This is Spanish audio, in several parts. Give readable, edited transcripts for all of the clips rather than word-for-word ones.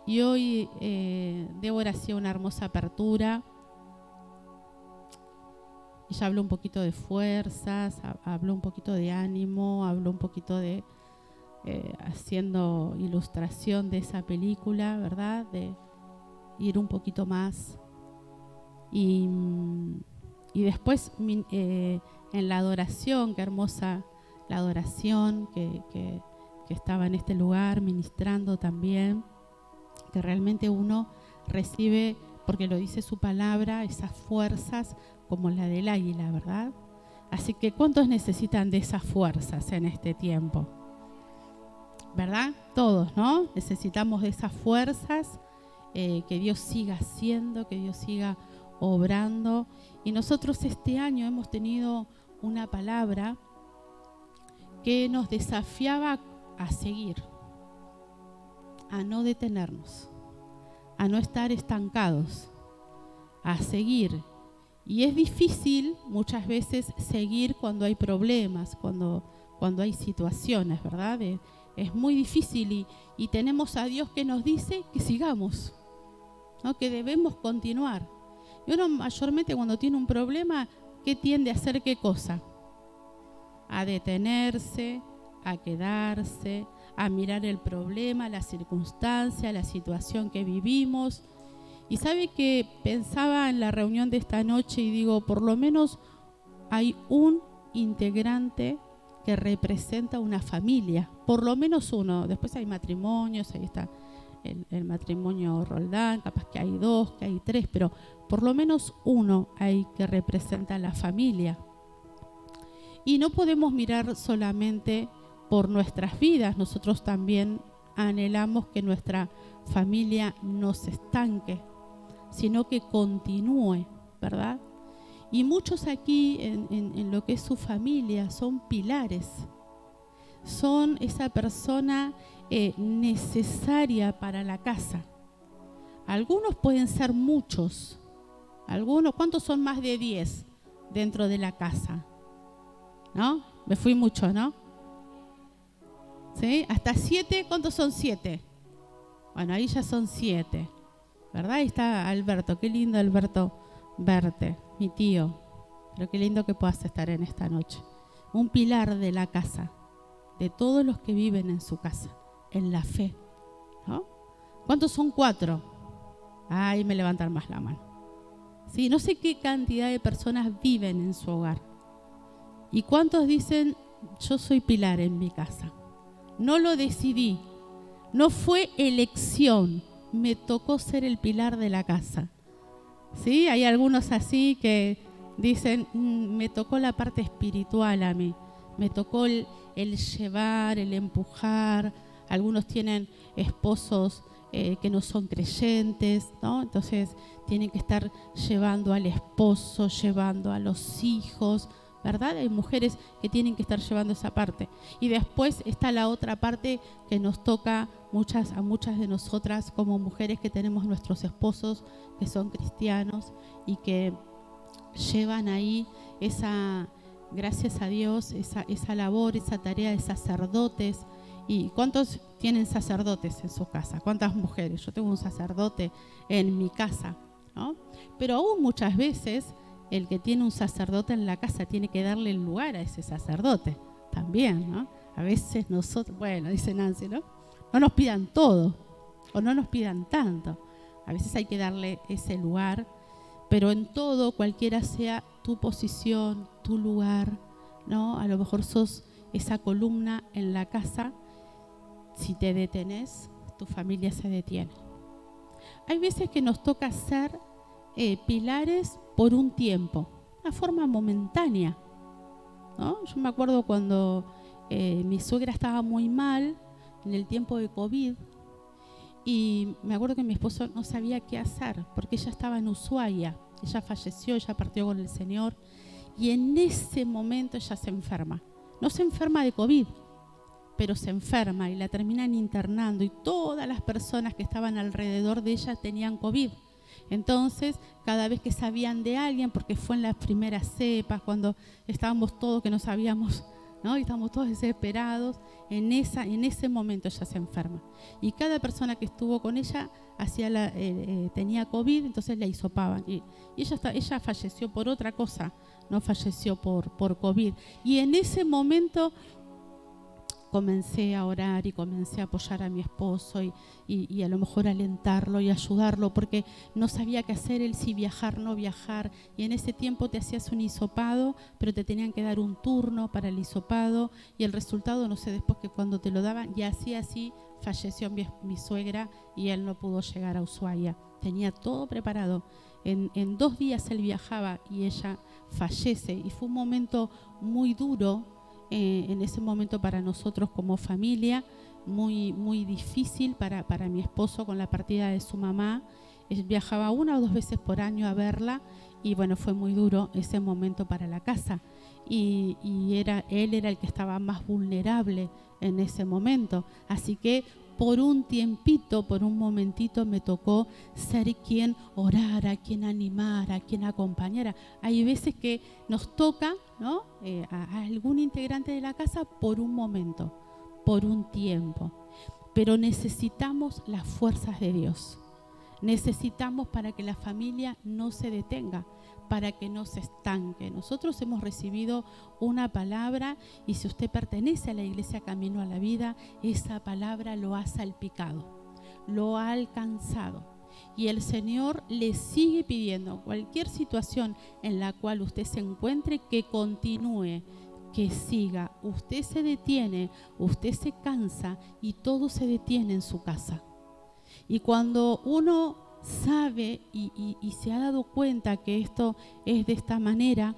Y hoy Débora hacía una hermosa apertura. Ella habló un poquito de fuerzas, habló un poquito de ánimo, habló un poquito de haciendo ilustración de esa película, ¿verdad? De ir un poquito más. Y después en la adoración, qué hermosa la adoración que estaba en este lugar ministrando también, que realmente uno recibe, porque lo dice su palabra, esas fuerzas como la del águila, ¿verdad? Así que ¿cuántos necesitan de esas fuerzas en este tiempo? ¿Verdad? Todos, ¿no? Necesitamos de esas fuerzas, que Dios siga haciendo, que Dios siga obrando. Y nosotros este año hemos tenido una palabra que nos desafiaba a seguir, a no detenernos, a no estar estancados, a seguir. Y es difícil muchas veces seguir cuando hay problemas, cuando hay situaciones, ¿verdad? Es muy difícil y tenemos a Dios que nos dice que sigamos, ¿no? Que debemos continuar. Y uno mayormente cuando tiene un problema, ¿qué tiende a hacer qué cosa? A detenerse, a quedarse, a mirar el problema, la circunstancia, la situación que vivimos. Y sabe que pensaba en la reunión de esta noche y digo, por lo menos hay un integrante que representa una familia, por lo menos uno. Después hay matrimonios, ahí está el matrimonio Roldán, capaz que hay dos, que hay tres, pero por lo menos uno hay que representa la familia. Y no podemos mirar solamente por nuestras vidas, nosotros también anhelamos que nuestra familia no se estanque, sino que continúe, ¿verdad? Y muchos aquí en lo que es su familia son pilares, son esa persona necesaria para la casa. Algunos pueden ser muchos, algunos, ¿cuántos son más de 10 dentro de la casa? ¿No? Me fui mucho, ¿no? ¿Sí? Hasta 7, ¿cuántos son 7? Bueno, ahí ya son 7, ¿verdad? Ahí está Alberto, qué lindo Alberto verte, mi tío. Pero qué lindo que puedas estar en esta noche. Un pilar de la casa, de todos los que viven en su casa, en la fe, ¿no? ¿Cuántos son 4? Ahí me levantan más la mano. Sí, no sé qué cantidad de personas viven en su hogar. ¿Y cuántos dicen, yo soy pilar en mi casa? No lo decidí, no fue elección, me tocó ser el pilar de la casa. ¿Sí? Hay algunos así que dicen, me tocó la parte espiritual a mí, me tocó el llevar, el empujar. Algunos tienen esposos que no son creyentes, ¿no? Entonces tienen que estar llevando al esposo, llevando a los hijos, ¿verdad? Hay mujeres que tienen que estar llevando esa parte. Y después está la otra parte que nos toca a muchas de nosotras como mujeres que tenemos nuestros esposos que son cristianos y que llevan ahí esa, gracias a Dios, esa labor, esa tarea de sacerdotes. ¿Y cuántos tienen sacerdotes en su casa? ¿Cuántas mujeres? Yo tengo un sacerdote en mi casa, ¿no? Pero aún muchas veces el que tiene un sacerdote en la casa tiene que darle el lugar a ese sacerdote también, ¿no? A veces nosotros, bueno, dice Nancy, ¿no? No nos pidan todo o no nos pidan tanto. A veces hay que darle ese lugar, pero en todo, cualquiera sea tu posición, tu lugar, ¿no? A lo mejor sos esa columna en la casa. Si te detenés, tu familia se detiene. Hay veces que nos toca ser pilares por un tiempo, una forma momentánea, ¿no? Yo me acuerdo cuando mi suegra estaba muy mal en el tiempo de COVID y me acuerdo que mi esposo no sabía qué hacer porque ella estaba en Ushuaia, ella falleció, ella partió con el Señor y en ese momento ella se enferma. No se enferma de COVID, pero se enferma y la terminan internando y todas las personas que estaban alrededor de ella tenían COVID. Entonces, cada vez que sabían de alguien, porque fue en las primeras cepas, cuando estábamos todos que no sabíamos, ¿no? Y estamos todos desesperados. En ese momento ella se enferma. Y cada persona que estuvo con ella tenía COVID, entonces la hisopaban. Y ella falleció por otra cosa, no falleció por COVID. Y en ese momento comencé a orar y comencé a apoyar a mi esposo y a lo mejor alentarlo y ayudarlo, porque no sabía qué hacer él, si viajar, no viajar. Y en ese tiempo te hacías un hisopado, pero te tenían que dar un turno para el hisopado, y el resultado, no sé, después que cuando te lo daban, y así falleció mi suegra y él no pudo llegar a Ushuaia. Tenía todo preparado. En 2 días él viajaba y ella fallece, y fue un momento muy duro. En ese momento para nosotros como familia, muy, muy difícil para mi esposo con la partida de su mamá. Él viajaba 1 o 2 veces por año a verla, y bueno, fue muy duro ese momento para la casa. Y él era el que estaba más vulnerable en ese momento. Así que por un tiempito, por un momentito, me tocó ser quien orara, quien animara, quien acompañara. Hay veces que nos toca, ¿no?, a algún integrante de la casa por un momento, por un tiempo. Pero necesitamos las fuerzas de Dios. Necesitamos para que la familia no se detenga, para que no se estanque. Nosotros hemos recibido una palabra, y si usted pertenece a la Iglesia Camino a la Vida, esa palabra lo ha salpicado, lo ha alcanzado. Y el Señor le sigue pidiendo, cualquier situación en la cual usted se encuentre, que continúe, que siga. Usted se detiene, usted se cansa, y todo se detiene en su casa. Y cuando uno sabe y se ha dado cuenta que esto es de esta manera,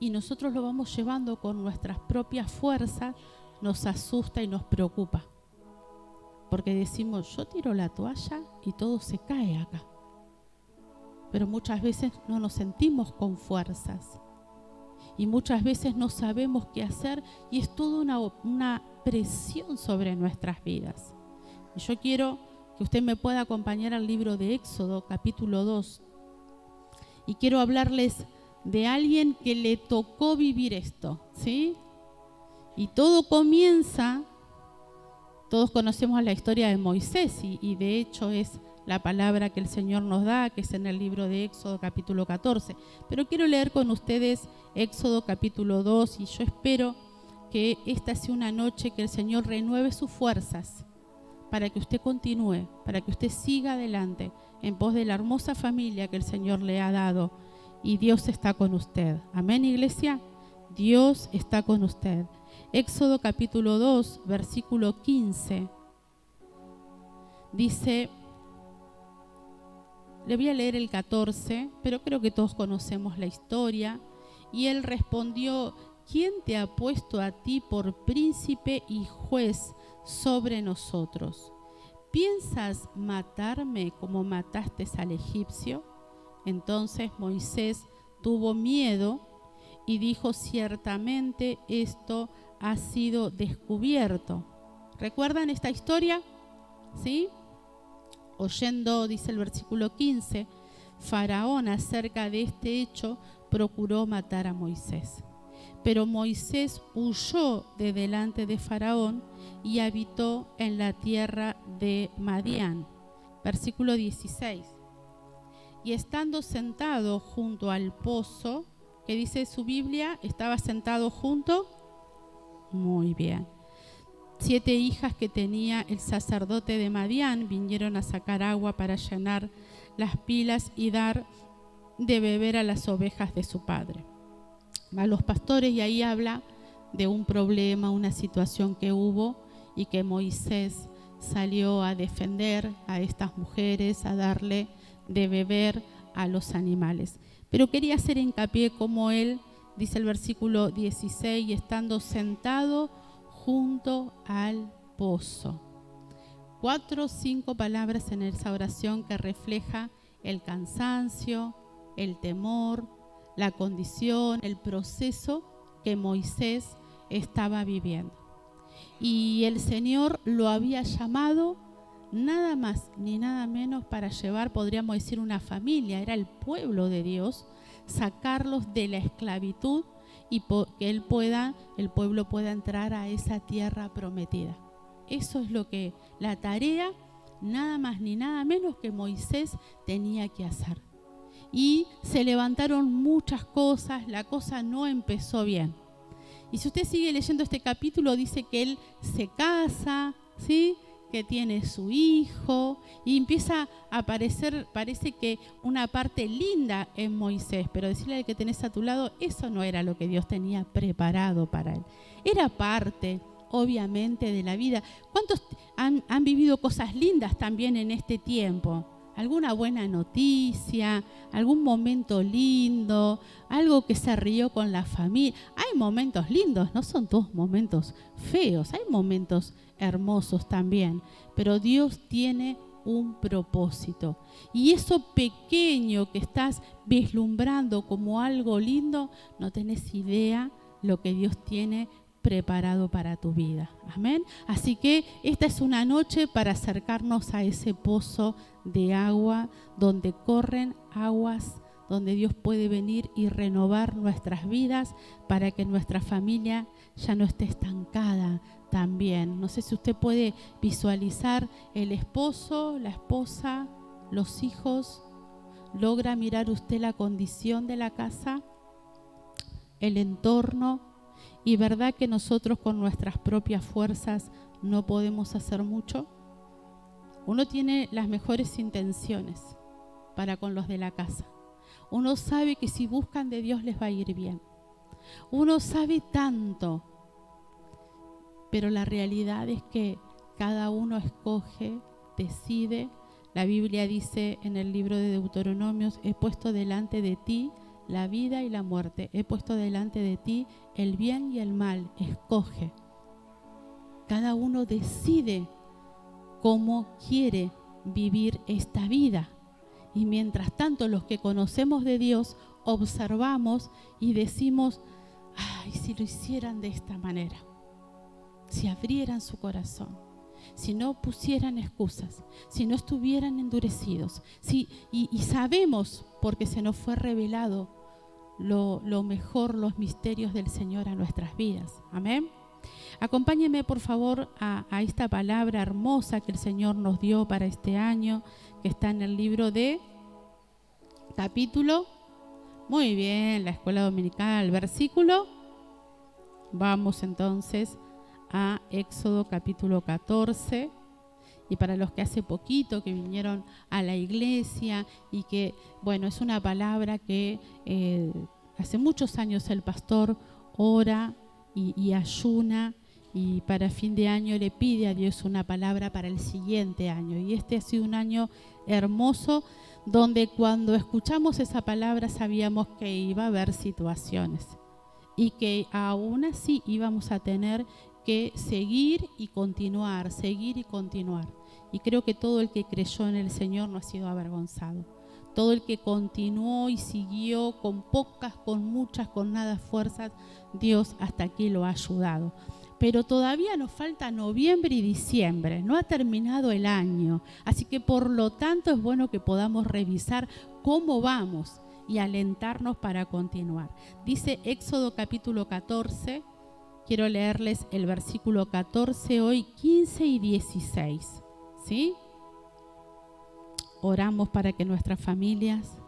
y nosotros lo vamos llevando con nuestras propias fuerzas, nos asusta y nos preocupa. Porque decimos, yo tiro la toalla y todo se cae acá. Pero muchas veces no nos sentimos con fuerzas. Y muchas veces no sabemos qué hacer, y es toda una presión sobre nuestras vidas. Y yo quiero que usted me pueda acompañar al libro de Éxodo, capítulo 2. Y quiero hablarles de alguien que le tocó vivir esto, ¿sí? Y todo comienza, todos conocemos la historia de Moisés, y de hecho es la palabra que el Señor nos da, que es en el libro de Éxodo, capítulo 14. Pero quiero leer con ustedes Éxodo, capítulo 2, y yo espero que esta sea una noche que el Señor renueve sus fuerzas, para que usted continúe, para que usted siga adelante en pos de la hermosa familia que el Señor le ha dado, y Dios está con usted. Amén, iglesia. Dios está con usted. Éxodo capítulo 2, versículo 15. Dice, le voy a leer el 14, pero creo que todos conocemos la historia. Y él respondió, ¿quién te ha puesto a ti por príncipe y juez sobre nosotros? ¿Piensas matarme como mataste al egipcio? Entonces Moisés tuvo miedo y dijo, ciertamente esto ha sido descubierto. ¿Recuerdan esta historia? ¿Sí? Oyendo, dice el versículo 15, Faraón acerca de este hecho procuró matar a Moisés. Pero Moisés huyó de delante de Faraón y habitó en la tierra de Madián. Versículo 16. Y estando sentado junto al pozo, ¿qué dice su Biblia? ¿Estaba sentado junto? Muy bien. 7 hijas que tenía el sacerdote de Madián vinieron a sacar agua para llenar las pilas y dar de beber a las ovejas de su padre. A los pastores, y ahí habla de un problema, una situación que hubo, y que Moisés salió a defender a estas mujeres, a darle de beber a los animales. Pero quería hacer hincapié como él, dice el versículo 16, y estando sentado junto al pozo. 4 o 5 palabras en esa oración que refleja el cansancio, el temor, la condición, el proceso que Moisés estaba viviendo. Y el Señor lo había llamado nada más ni nada menos para llevar, podríamos decir, una familia, era el pueblo de Dios, sacarlos de la esclavitud y que el pueblo pueda entrar a esa tierra prometida. Eso es lo que la tarea, nada más ni nada menos que Moisés tenía que hacer. Y se levantaron muchas cosas, la cosa no empezó bien. Y si usted sigue leyendo este capítulo, dice que él se casa, ¿sí?, que tiene su hijo, y empieza a aparecer, parece que una parte linda en Moisés, pero decirle al que tenés a tu lado, eso no era lo que Dios tenía preparado para él. Era parte, obviamente, de la vida. ¿Cuántos han vivido cosas lindas también en este tiempo? Alguna buena noticia, algún momento lindo, algo que se rió con la familia. Hay momentos lindos, no son todos momentos feos, hay momentos hermosos también, pero Dios tiene un propósito. Y eso pequeño que estás vislumbrando como algo lindo, no tenés idea lo que Dios tiene preparado para tu vida. Amén. Así que esta es una noche para acercarnos a ese pozo de agua donde corren aguas, donde Dios puede venir y renovar nuestras vidas para que nuestra familia ya no esté estancada también. No sé si usted puede visualizar el esposo, la esposa, los hijos. ¿Logra mirar usted la condición de la casa, el entorno? ¿Y verdad que nosotros con nuestras propias fuerzas no podemos hacer mucho? Uno tiene las mejores intenciones para con los de la casa. Uno sabe que si buscan de Dios les va a ir bien. Uno sabe tanto, pero la realidad es que cada uno escoge, decide. La Biblia dice en el libro de Deuteronomios, he puesto delante de ti la vida y la muerte, he puesto delante de ti el bien y el mal, escoge. Cada uno decide cómo quiere vivir esta vida. Y mientras tanto, los que conocemos de Dios, observamos y decimos, ay, si lo hicieran de esta manera, si abrieran su corazón, si no pusieran excusas, si no estuvieran endurecidos, y sabemos, porque se nos fue revelado lo mejor, los misterios del Señor a nuestras vidas. Amén. Acompáñenme por favor a esta palabra hermosa que el Señor nos dio para este año, que está en el libro de capítulo, muy bien, la escuela dominical, versículo. Vamos entonces a Éxodo capítulo 14. Y para los que hace poquito que vinieron a la iglesia y que, bueno, es una palabra que hace muchos años el pastor ora y ayuna, y para fin de año le pide a Dios una palabra para el siguiente año. Y este ha sido un año hermoso, donde cuando escuchamos esa palabra sabíamos que iba a haber situaciones y que aún así íbamos a tener que seguir y continuar, seguir y continuar. Y creo que todo el que creyó en el Señor no ha sido avergonzado. Todo el que continuó y siguió con pocas, con muchas, con nada fuerzas, Dios hasta aquí lo ha ayudado. Pero todavía nos falta noviembre y diciembre, no ha terminado el año. Así que por lo tanto es bueno que podamos revisar cómo vamos y alentarnos para continuar. Dice Éxodo capítulo 14, quiero leerles el versículo 14 hoy, 15 y 16, ¿sí? Oramos para que nuestras familias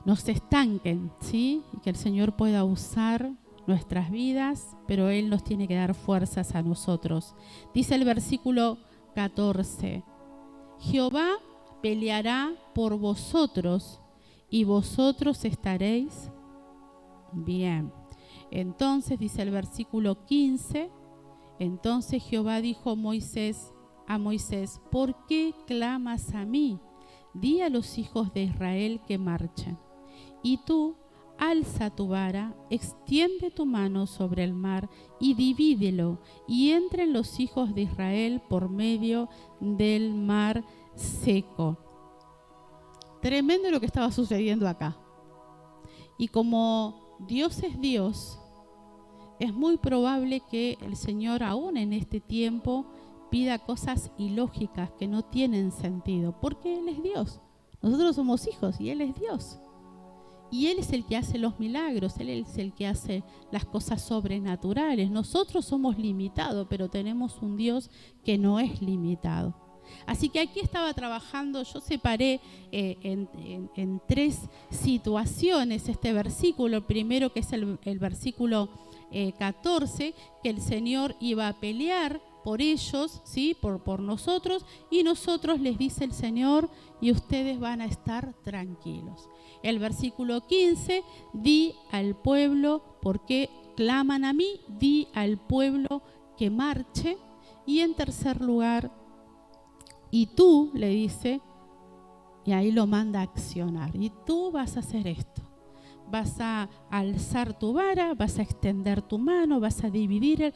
no se estanquen, ¿sí? Y que el Señor pueda usar nuestras vidas, pero Él nos tiene que dar fuerzas a nosotros. Dice el versículo 14, Jehová peleará por vosotros y vosotros estaréis bien. Entonces dice el versículo 15, entonces Jehová dijo a Moisés, ¿por qué clamas a mí? Di a los hijos de Israel que marchen. Y tú, alza tu vara, extiende tu mano sobre el mar y divídelo, y entren los hijos de Israel por medio del mar seco. Tremendo lo que estaba sucediendo acá. Y como Dios es Dios, es muy probable que el Señor aún en este tiempo pida cosas ilógicas que no tienen sentido, porque Él es Dios. Nosotros somos hijos y Él es Dios. Y Él es el que hace los milagros, Él es el que hace las cosas sobrenaturales. Nosotros somos limitados, pero tenemos un Dios que no es limitado. Así que aquí estaba trabajando, yo separé en 3 situaciones este versículo. Primero, que es el versículo 14, que el Señor iba a pelear por ellos, ¿sí? por nosotros, y nosotros, les dice el Señor, y ustedes van a estar tranquilos. El versículo 15, di al pueblo, porque claman a mí, di al pueblo que marche. Y en tercer lugar, y tú, le dice, y ahí lo manda a accionar, y tú vas a hacer esto. Vas a alzar tu vara, vas a extender tu mano, vas a dividir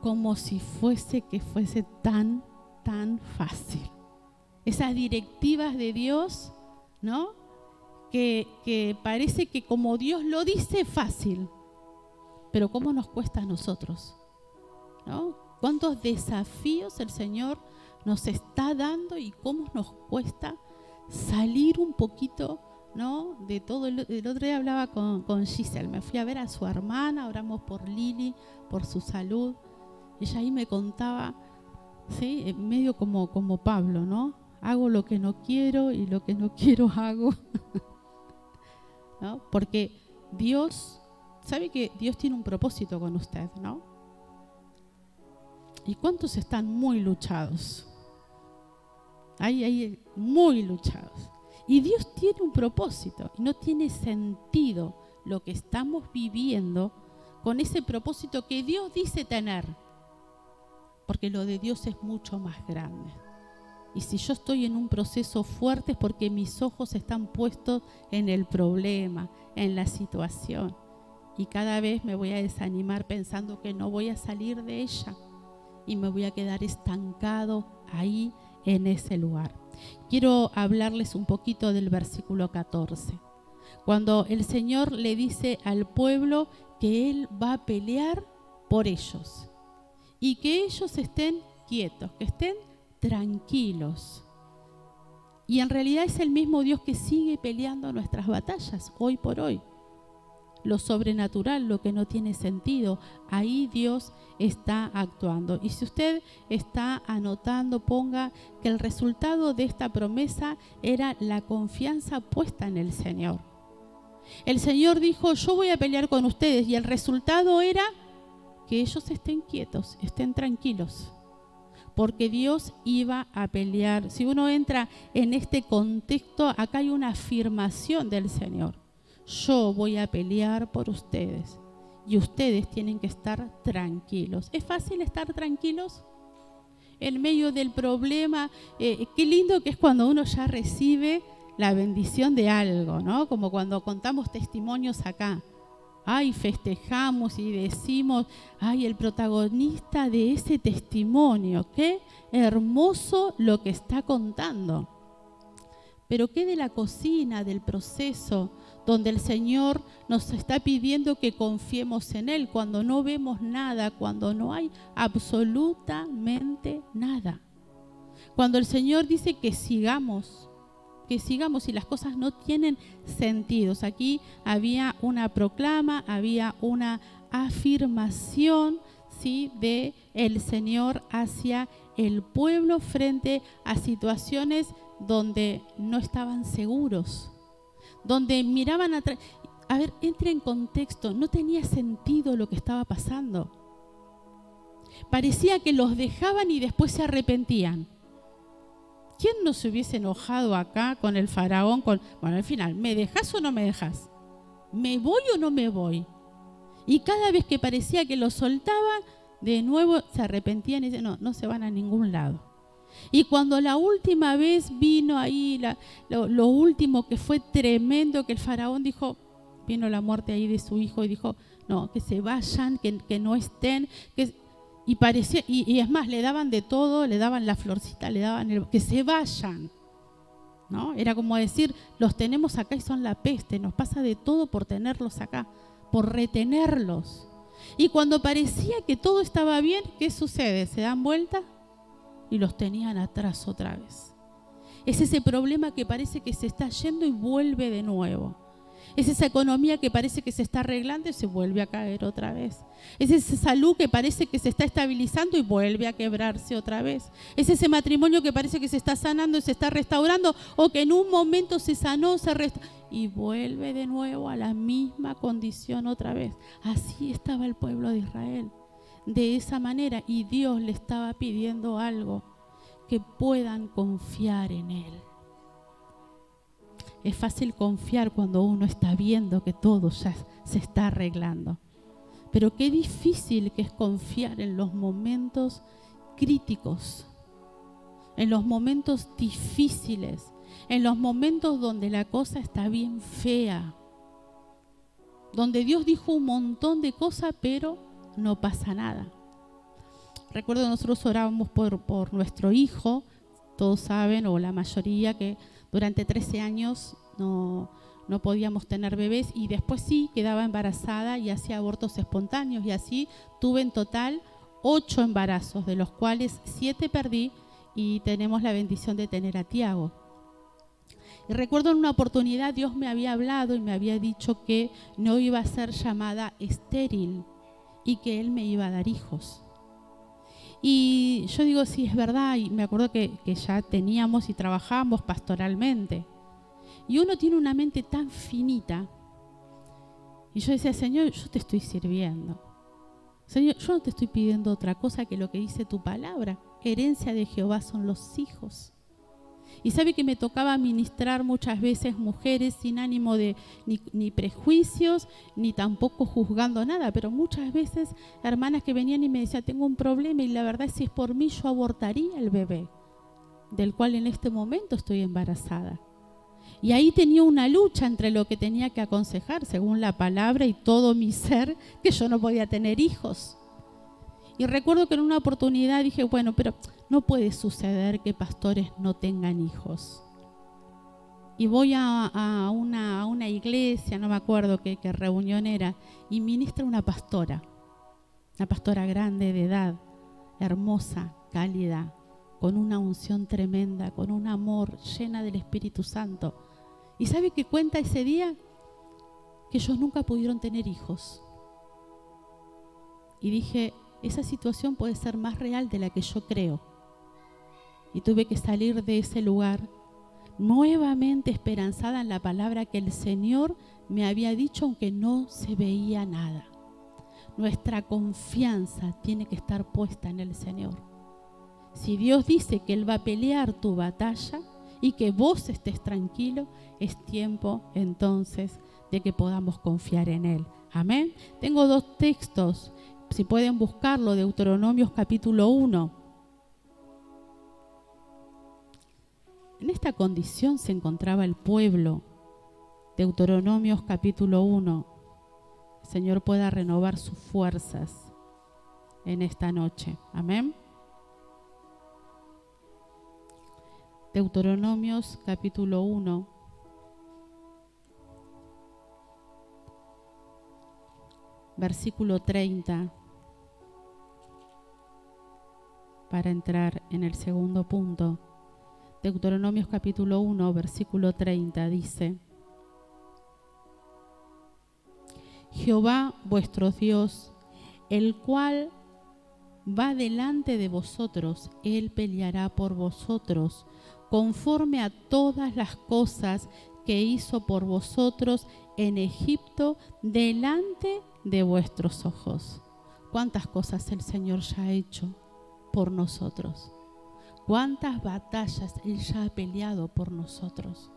como si fuese tan fácil. Esas directivas de Dios, ¿no? Que parece que como Dios lo dice, fácil. Pero ¿cómo nos cuesta a nosotros? ¿No? ¿Cuántos desafíos el Señor nos está dando y cómo nos cuesta salir un poquito, ¿no? de todo? El otro día hablaba con Giselle, me fui a ver a su hermana, oramos por Lili, por su salud. Ella ahí me contaba, ¿sí? Medio como Pablo, ¿no? Hago lo que no quiero y lo que no quiero hago. ¿No? Porque Dios, sabe que Dios tiene un propósito con usted, ¿no? ¿Y cuántos están muy luchados? Hay muy luchados. Y Dios tiene un propósito y no tiene sentido lo que estamos viviendo con ese propósito que Dios dice tener. Porque lo de Dios es mucho más grande. Y si yo estoy en un proceso fuerte es porque mis ojos están puestos en el problema, en la situación. Y cada vez me voy a desanimar pensando que no voy a salir de ella. Y me voy a quedar estancado ahí en ese lugar. Quiero hablarles un poquito del versículo 14. Cuando el Señor le dice al pueblo que Él va a pelear por ellos. Y que ellos estén quietos, que estén tranquilos. Y en realidad es el mismo Dios que sigue peleando nuestras batallas hoy por hoy. Lo sobrenatural, lo que no tiene sentido, ahí Dios está actuando. Y si usted está anotando, ponga que el resultado de esta promesa era la confianza puesta en el Señor. El Señor dijo, yo voy a pelear con ustedes, y el resultado era que ellos estén quietos, estén tranquilos, porque Dios iba a pelear. Si uno entra en este contexto, acá hay una afirmación del Señor. Yo voy a pelear por ustedes y ustedes tienen que estar tranquilos. ¿Es fácil estar tranquilos en medio del problema? Qué lindo que es cuando uno ya recibe la bendición de algo, ¿no? Como cuando contamos testimonios acá. Ay, festejamos y decimos, ay, el protagonista de ese testimonio, qué hermoso lo que está contando. Pero qué de la cocina, del proceso, donde el Señor nos está pidiendo que confiemos en Él, cuando no vemos nada, cuando no hay absolutamente nada. Cuando el Señor dice que sigamos y las cosas no tienen sentido. Aquí había una proclama, había una afirmación, ¿sí?, de el Señor hacia el pueblo frente a situaciones donde no estaban seguros, donde miraban atrás. A ver, entre en contexto, no tenía sentido lo que estaba pasando. Parecía que los dejaban y después se arrepentían. ¿Quién no se hubiese enojado acá con el faraón? Bueno, al final, ¿me dejas o no me dejas? ¿Me voy o no me voy? Y cada vez que parecía que lo soltaban, de nuevo se arrepentían y decían, no se van a ningún lado. Y cuando la última vez vino ahí, lo último que fue tremendo, que el faraón dijo, vino la muerte ahí de su hijo y dijo, no, que se vayan, que no estén, y parecía, y es más, le daban de todo, le daban la florcita, le daban que se vayan, ¿no? Era como decir, los tenemos acá y son la peste, nos pasa de todo por tenerlos acá, por retenerlos. Y cuando parecía que todo estaba bien, ¿qué sucede? Se dan vuelta y los tenían atrás otra vez. Es ese problema que parece que se está yendo y vuelve de nuevo. Es esa economía que parece que se está arreglando y se vuelve a caer otra vez. Es esa salud que parece que se está estabilizando y vuelve a quebrarse otra vez. Es ese matrimonio que parece que se está sanando y se está restaurando, o que en un momento se sanó, y vuelve de nuevo a la misma condición otra vez. Así estaba el pueblo de Israel, de esa manera, y Dios le estaba pidiendo algo: que puedan confiar en Él. Es fácil confiar cuando uno está viendo que todo ya se está arreglando. Pero qué difícil que es confiar en los momentos críticos, en los momentos difíciles, en los momentos donde la cosa está bien fea, donde Dios dijo un montón de cosas, pero no pasa nada. Recuerdo que nosotros orábamos por nuestro hijo. Todos saben, o la mayoría, que durante 13 años no podíamos tener bebés, y después sí quedaba embarazada y hacía abortos espontáneos, y así tuve en total 8 embarazos, de los cuales 7 perdí, y tenemos la bendición de tener a Tiago. Y recuerdo en una oportunidad Dios me había hablado y me había dicho que no iba a ser llamada estéril y que Él me iba a dar hijos. Y yo digo, sí, es verdad, y me acuerdo que ya teníamos y trabajábamos pastoralmente. Y uno tiene una mente tan finita. Y yo decía, Señor, yo te estoy sirviendo. Señor, yo no te estoy pidiendo otra cosa que lo que dice tu palabra. Herencia de Jehová son los hijos. Y sabe que me tocaba ministrar muchas veces mujeres sin ánimo de ni prejuicios, ni tampoco juzgando nada, pero muchas veces hermanas que venían y me decían, tengo un problema, y la verdad, si es por mí, yo abortaría el bebé, del cual en este momento estoy embarazada. Y ahí tenía una lucha entre lo que tenía que aconsejar según la palabra y todo mi ser, que yo no podía tener hijos. Y recuerdo que en una oportunidad dije, bueno, pero no puede suceder que pastores no tengan hijos. Y voy a una iglesia, no me acuerdo qué reunión era, y ministra una pastora grande de edad, hermosa, cálida, con una unción tremenda, con un amor, llena del Espíritu Santo. ¿Y sabe qué cuenta ese día? Que ellos nunca pudieron tener hijos. Y dije, esa situación puede ser más real de la que yo creo. Y tuve que salir de ese lugar nuevamente esperanzada en la palabra que el Señor me había dicho, aunque no se veía nada. Nuestra confianza tiene que estar puesta en el Señor. Si Dios dice que Él va a pelear tu batalla y que vos estés tranquilo, es tiempo entonces de que podamos confiar en Él. Amén. Tengo 2 textos, si pueden buscarlo, Deuteronomios capítulo 1. En esta condición se encontraba el pueblo. Deuteronomios capítulo 1. El Señor pueda renovar sus fuerzas en esta noche. Amén. Deuteronomios capítulo 1. Versículo 30. Para entrar en el segundo punto. Deuteronomios capítulo 1, versículo 30 dice: Jehová vuestro Dios, el cual va delante de vosotros, Él peleará por vosotros, conforme a todas las cosas que hizo por vosotros en Egipto, delante de vuestros ojos. ¿Cuántas cosas el Señor ya ha hecho por nosotros? ¿Cuántas batallas Él ya ha peleado por nosotros?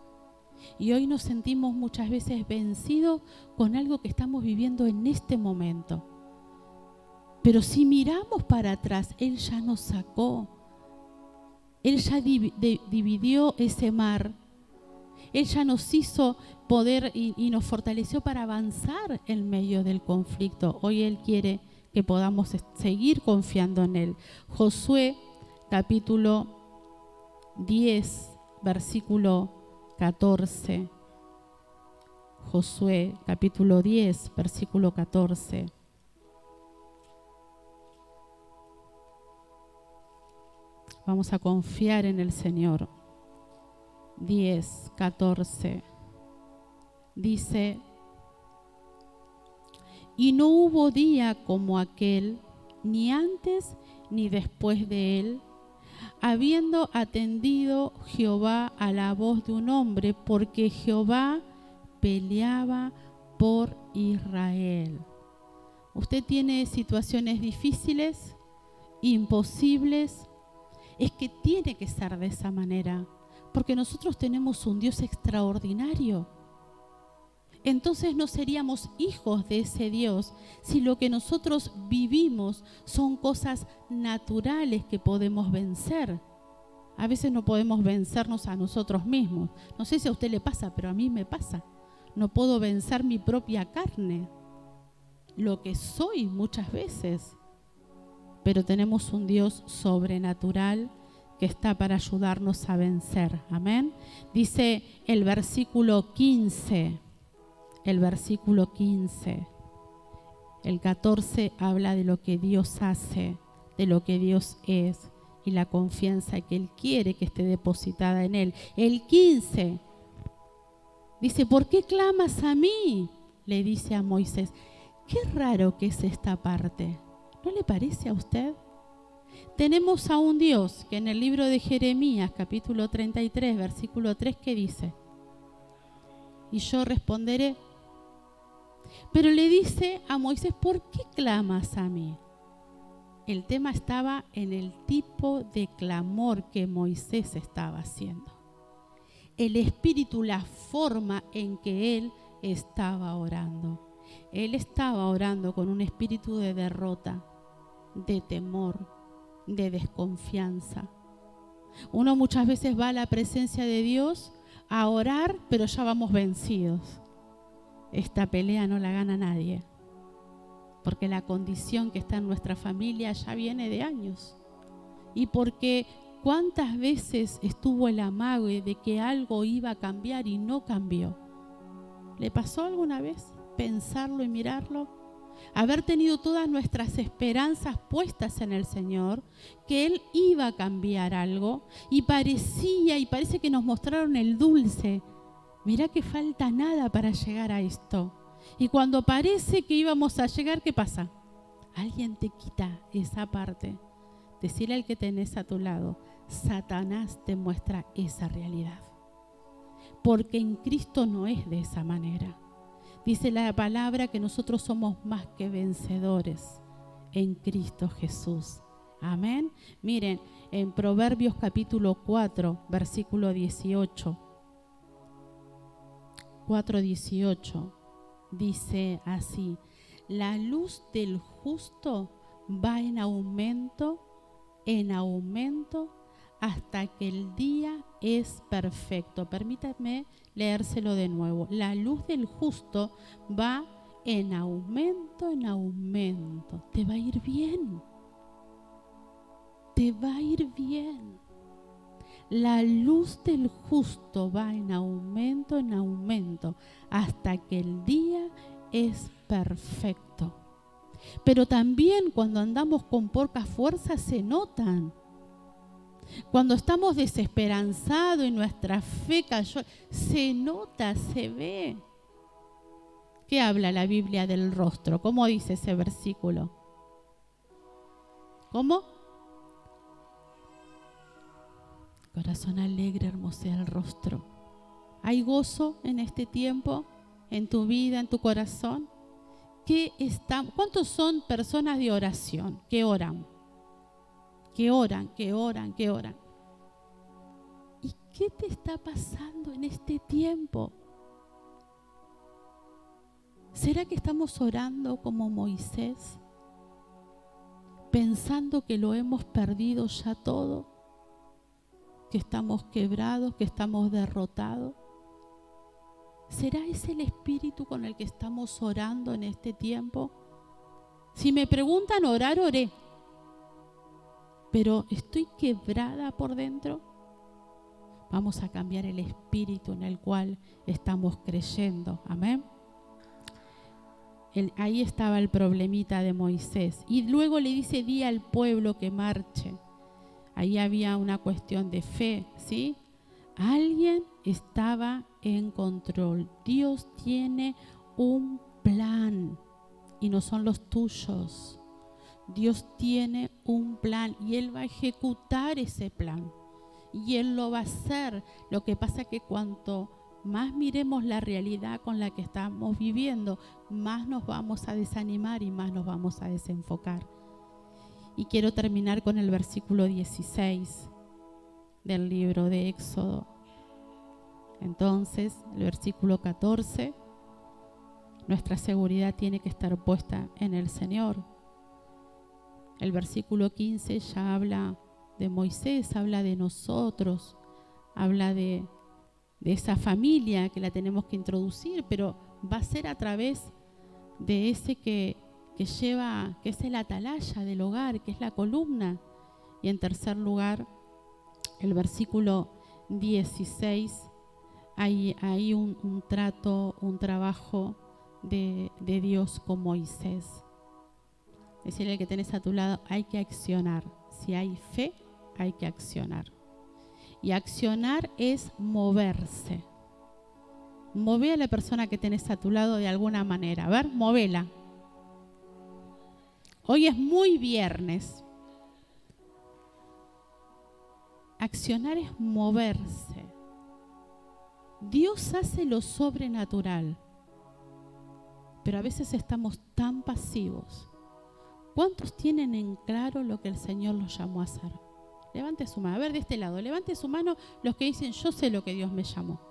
Y hoy nos sentimos muchas veces vencidos con algo que estamos viviendo en este momento. Pero si miramos para atrás, Él ya nos sacó. Él ya dividió ese mar. Él ya nos hizo poder y nos fortaleció para avanzar en medio del conflicto. Hoy Él quiere que podamos seguir confiando en Él. Josué capítulo 10, versículo 14. Josué capítulo 10, versículo 14. Vamos a confiar en el Señor. 10, 14. Dice, y no hubo día como aquel, ni antes ni después de él, habiendo atendido Jehová a la voz de un hombre, porque Jehová peleaba por Israel. Usted tiene situaciones difíciles, imposibles, es que tiene que ser de esa manera, porque nosotros tenemos un Dios extraordinario. Entonces no seríamos hijos de ese Dios si lo que nosotros vivimos son cosas naturales que podemos vencer. A veces no podemos vencernos a nosotros mismos. No sé si a usted le pasa, pero a mí me pasa. No puedo vencer mi propia carne, lo que soy muchas veces. Pero tenemos un Dios sobrenatural que está para ayudarnos a vencer. Amén. Dice el versículo 15. El versículo 15. El 14 habla de lo que Dios hace, de lo que Dios es y la confianza que Él quiere que esté depositada en Él. El 15 dice, ¿por qué clamas a mí? Le dice a Moisés. Qué raro que es esta parte. ¿No le parece a usted? Tenemos a un Dios que en el libro de Jeremías, capítulo 33, versículo 3, ¿qué dice? Y yo responderé. Pero le dice a Moisés, ¿por qué clamas a mí? El tema estaba en el tipo de clamor que Moisés estaba haciendo. El espíritu, la forma en que él estaba orando. Él estaba orando con un espíritu de derrota, de temor, de desconfianza. Uno muchas veces va a la presencia de Dios a orar, pero ya vamos vencidos. Esta pelea no la gana nadie, porque la condición que está en nuestra familia ya viene de años. Y porque cuántas veces estuvo el amague de que algo iba a cambiar y no cambió. ¿Le pasó alguna vez pensarlo y mirarlo? Haber tenido todas nuestras esperanzas puestas en el Señor, que Él iba a cambiar algo, y parece que nos mostraron el dulce. Mirá que falta nada para llegar a esto. Y cuando parece que íbamos a llegar, ¿qué pasa? Alguien te quita esa parte. Decirle al que tenés a tu lado, Satanás te muestra esa realidad. Porque en Cristo no es de esa manera. Dice la palabra que nosotros somos más que vencedores en Cristo Jesús. Amén. Miren, en Proverbios capítulo 4, versículo 18. 4:18 dice así: la luz del justo va en aumento, hasta que el día es perfecto. Permítanme leérselo de nuevo. La luz del justo va en aumento, Te va a ir bien. Te va a ir bien. La luz del justo va en aumento, hasta que el día es perfecto. Pero también cuando andamos con pocas fuerzas se notan. Cuando estamos desesperanzados y nuestra fe cayó, se nota, se ve. ¿Qué habla la Biblia del rostro? ¿Cómo dice ese versículo? ¿Cómo? Corazón alegre hermosea el rostro. ¿Hay gozo en este tiempo, en tu vida, en tu corazón? ¿Cuántos son personas de oración que oran? Que oran. ¿Y qué te está pasando en este tiempo? ¿Será que estamos orando como Moisés, pensando que lo hemos perdido ya todo? ¿Que estamos quebrados, que estamos derrotados? ¿Será ese el espíritu con el que estamos orando en este tiempo? Si me preguntan orar, oré. Pero ¿estoy quebrada por dentro? Vamos a cambiar el espíritu en el cual estamos creyendo. Amén. Ahí estaba el problemita de Moisés. Y luego le dice, di al pueblo que marche. Ahí había una cuestión de fe, ¿sí? Alguien estaba en control. Dios tiene un plan y no son los tuyos. Dios tiene un plan y Él va a ejecutar ese plan. Y Él lo va a hacer. Lo que pasa es que cuanto más miremos la realidad con la que estamos viviendo, más nos vamos a desanimar y más nos vamos a desenfocar. Y quiero terminar con el versículo 16 del libro de Éxodo. Entonces, el versículo 14, nuestra seguridad tiene que estar puesta en el Señor. El versículo 15 ya habla de Moisés, habla de nosotros, habla de esa familia que la tenemos que introducir, pero va a ser a través de ese que lleva, que es el atalaya del hogar, que es la columna. Y en tercer lugar, el versículo 16, hay un trato, un trabajo de Dios con Moisés. Decirle al que tenés a tu lado, hay que accionar. Si hay fe, hay que accionar. Y accionar es moverse. Move a la persona que tenés a tu lado de alguna manera. A ver, movela. Hoy es muy viernes. Accionar es moverse. Dios hace lo sobrenatural, pero a veces estamos tan pasivos. ¿Cuántos tienen en claro lo que el Señor los llamó a hacer? Levante su mano. A ver, de este lado, levante su mano los que dicen, yo sé lo que Dios me llamó.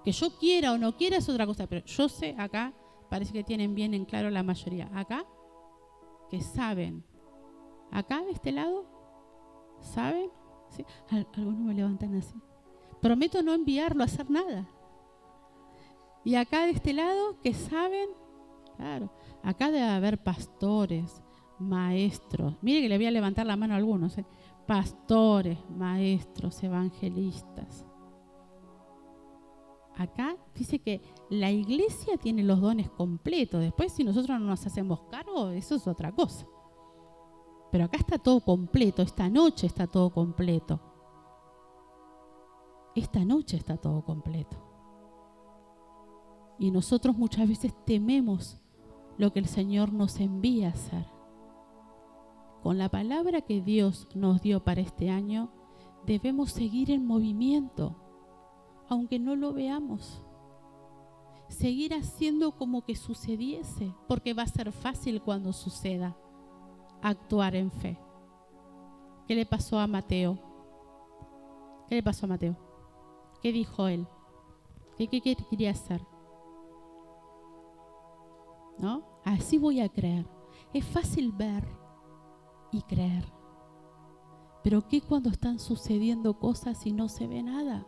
Que yo quiera o no quiera es otra cosa, pero yo sé, acá parece que tienen bien en claro la mayoría. Acá, que saben. Acá, de este lado, ¿saben? ¿Sí? Algunos me levantan así. Prometo no enviarlo a hacer nada. Y acá de este lado, que saben, claro, acá debe haber pastores, maestros. Mire que le voy a levantar la mano a algunos, pastores, maestros, evangelistas. Acá dice que la iglesia tiene los dones completos. Después, si nosotros no nos hacemos cargo, eso es otra cosa. Pero acá está todo completo. Esta noche está todo completo. Esta noche está todo completo. Y nosotros muchas veces tememos lo que el Señor nos envía a hacer. Con la palabra que Dios nos dio para este año, debemos seguir en movimiento, aunque no lo veamos. Seguir haciendo como que sucediese, porque va a ser fácil cuando suceda actuar en fe. ¿Qué le pasó a Mateo? ¿Qué le pasó a Mateo? ¿Qué dijo él? ¿Qué quería hacer? ¿No? Así voy a creer. Es fácil ver y creer. Pero ¿qué cuando están sucediendo cosas y no se ve nada?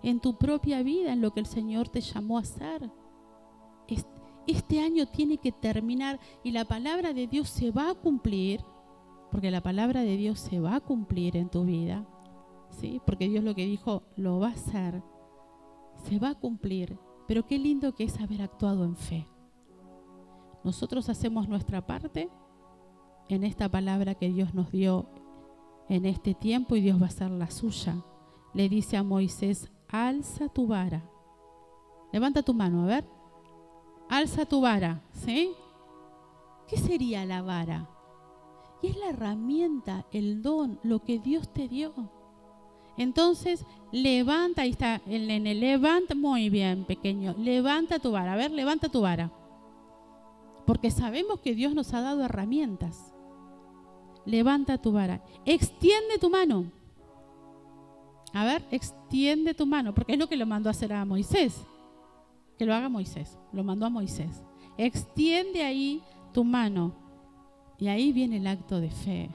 En tu propia vida, en lo que el Señor te llamó a hacer. Este año tiene que terminar y la palabra de Dios se va a cumplir, porque la palabra de Dios se va a cumplir en tu vida, ¿sí? Porque Dios lo que dijo lo va a hacer, se va a cumplir. Pero qué lindo que es haber actuado en fe. Nosotros hacemos nuestra parte en esta palabra que Dios nos dio en este tiempo y Dios va a hacer la suya. Le dice a Moisés, alza tu vara. Levanta tu mano, a ver. Alza tu vara, ¿sí? ¿Qué sería la vara? Y es la herramienta, el don, lo que Dios te dio. Entonces, levanta, ahí está, el nene, levanta, muy bien, pequeño, levanta tu vara, a ver, levanta tu vara. Porque sabemos que Dios nos ha dado herramientas. Levanta tu vara, extiende tu mano. A ver, extiende tu mano, porque es lo que lo mandó a hacer a Moisés. Que lo haga Moisés, lo mandó a Moisés. Extiende ahí tu mano. Y ahí viene el acto de fe.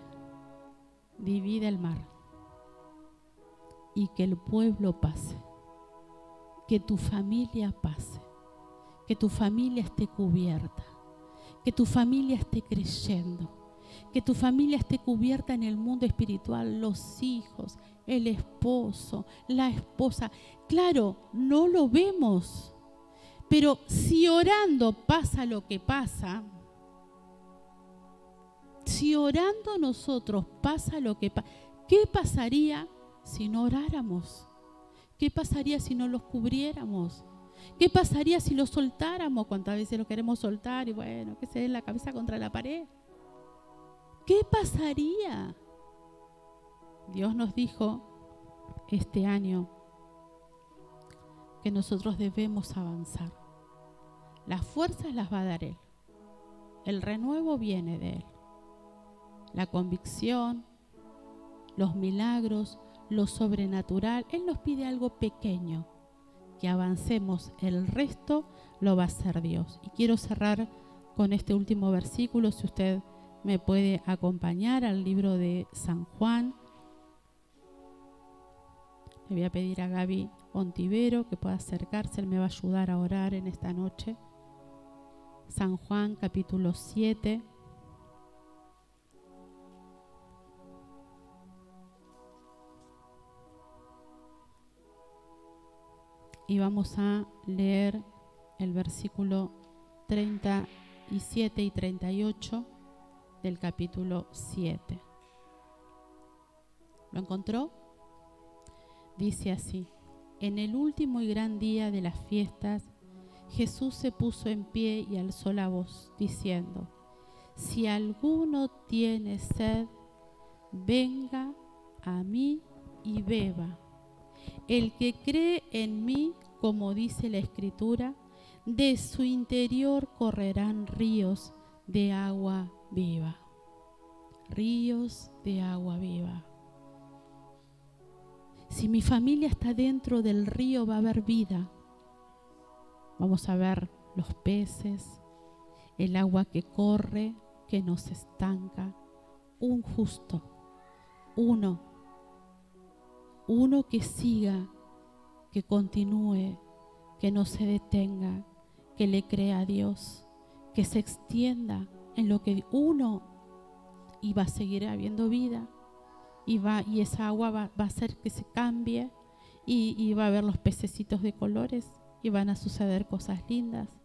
Divide el mar. Y que el pueblo pase. Que tu familia pase. Que tu familia esté cubierta. Que tu familia esté creyendo. Que tu familia esté cubierta en el mundo espiritual, los hijos, el esposo, la esposa. Claro, no lo vemos, pero si orando pasa lo que pasa, si orando nosotros pasa lo que pasa, ¿qué pasaría si no oráramos? ¿Qué pasaría si no los cubriéramos? ¿Qué pasaría si los soltáramos? ¿Cuántas veces los queremos soltar y bueno, que se dé la cabeza contra la pared? ¿Qué pasaría? Dios nos dijo este año que nosotros debemos avanzar. Las fuerzas las va a dar Él. El renuevo viene de Él. La convicción, los milagros, lo sobrenatural. Él nos pide algo pequeño, que avancemos. El resto lo va a hacer Dios. Y quiero cerrar con este último versículo, si usted me puede acompañar al libro de San Juan. Le voy a pedir a Gaby Ontivero que pueda acercarse, él me va a ayudar a orar en esta noche. San Juan capítulo 7. Y vamos a leer el versículo 37 y 38 del capítulo 7. ¿Lo encontró? Dice así: en el último y gran día de las fiestas, Jesús se puso en pie y alzó la voz, diciendo: si alguno tiene sed, venga a mí y beba. El que cree en mí, como dice la Escritura, de su interior correrán ríos de agua viva. Ríos de agua viva. Si mi familia está dentro del río, va a haber vida. Vamos a ver los peces, el agua que corre, que no se estanca. Un justo, uno que siga, que continúe, que no se detenga, que le crea a Dios, que se extienda en lo que uno, y va a seguir habiendo vida, y esa agua va a hacer que se cambie, y va a haber los pececitos de colores, y van a suceder cosas lindas.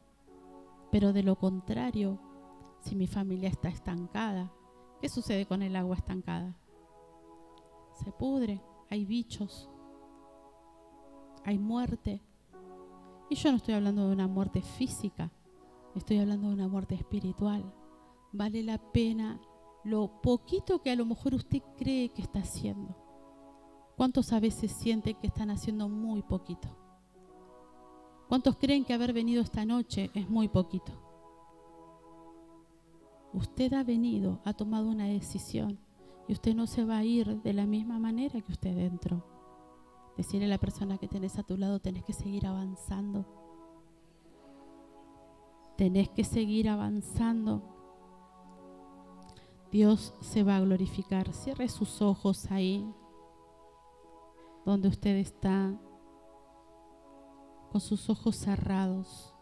Pero de lo contrario, si mi familia está estancada, ¿qué sucede con el agua estancada? Se pudre, hay bichos, hay muerte. Y yo no estoy hablando de una muerte física, estoy hablando de una muerte espiritual. Vale la pena lo poquito que a lo mejor usted cree que está haciendo. ¿Cuántos a veces sienten que están haciendo muy poquito? ¿Cuántos creen que haber venido esta noche es muy poquito? Usted ha venido, ha tomado una decisión, y usted no se va a ir de la misma manera que usted entró. Decirle a la persona que tenés a tu lado: tenés que seguir avanzando. Tenés que seguir avanzando. Dios se va a glorificar. Cierre sus ojos ahí, donde usted está, con sus ojos cerrados.